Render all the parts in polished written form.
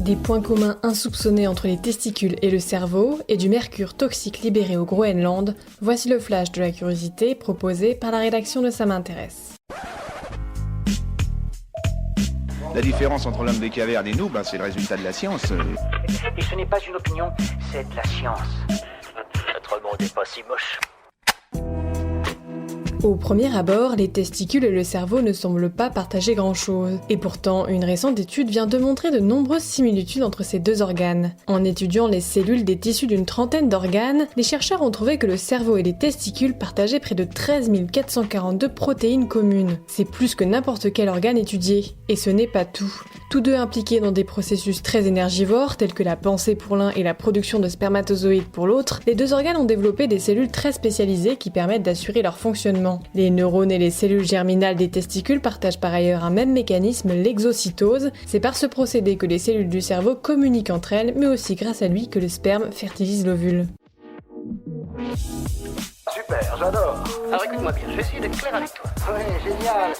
Des points communs insoupçonnés entre les testicules et le cerveau et du mercure toxique libéré au Groenland, voici le flash de la curiosité proposé par la rédaction de Ça m'intéresse. La différence entre l'homme des cavernes et nous, c'est le résultat de la science. Et ce n'est pas une opinion, c'est de la science. Notre monde n'est pas si moche. Au premier abord, les testicules et le cerveau ne semblent pas partager grand-chose. Et pourtant, une récente étude vient de montrer de nombreuses similitudes entre ces deux organes. En étudiant les cellules des tissus d'une trentaine d'organes, les chercheurs ont trouvé que le cerveau et les testicules partageaient près de 13 442 protéines communes. C'est plus que n'importe quel organe étudié. Et ce n'est pas tout. Tous deux impliqués dans des processus très énergivores, tels que la pensée pour l'un et la production de spermatozoïdes pour l'autre, les deux organes ont développé des cellules très spécialisées qui permettent d'assurer leur fonctionnement. Les neurones et les cellules germinales des testicules partagent par ailleurs un même mécanisme, l'exocytose. C'est par ce procédé que les cellules du cerveau communiquent entre elles, mais aussi grâce à lui que le sperme fertilise l'ovule. Super, j'adore. Alors écoute-moi bien, je vais essayer d'être clair avec toi. Ouais, génial.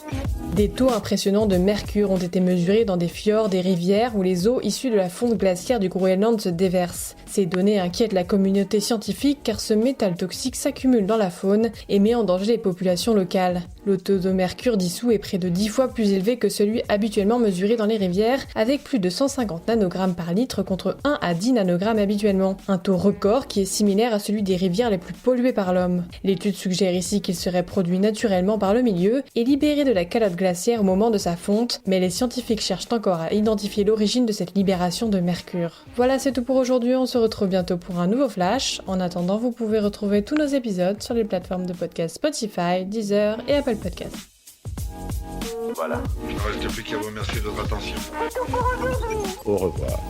Des taux impressionnants de mercure ont été mesurés dans des fjords et rivières où les eaux issues de la fonte glaciaire du Groenland se déversent. Ces données inquiètent la communauté scientifique car ce métal toxique s'accumule dans la faune et met en danger les populations locales. Le taux de mercure dissous est près de 10 fois plus élevé que celui habituellement mesuré dans les rivières, avec plus de 150 nanogrammes par litre contre 1 à 10 nanogrammes habituellement. Un taux record qui est similaire à celui des rivières les plus polluées par l'homme. L'étude suggère ici qu'il serait produit naturellement par le milieu et libéré de la calotte glaciaire au moment de sa fonte, mais les scientifiques cherchent encore à identifier l'origine de cette libération de mercure. Voilà, c'est tout pour aujourd'hui, on se retrouve bientôt pour un nouveau flash. En attendant, vous pouvez retrouver tous nos épisodes sur les plateformes de podcast Spotify, Deezer et Apple Podcasts. Voilà. Il ne reste plus qu'à vous remercier de votre attention. Au revoir.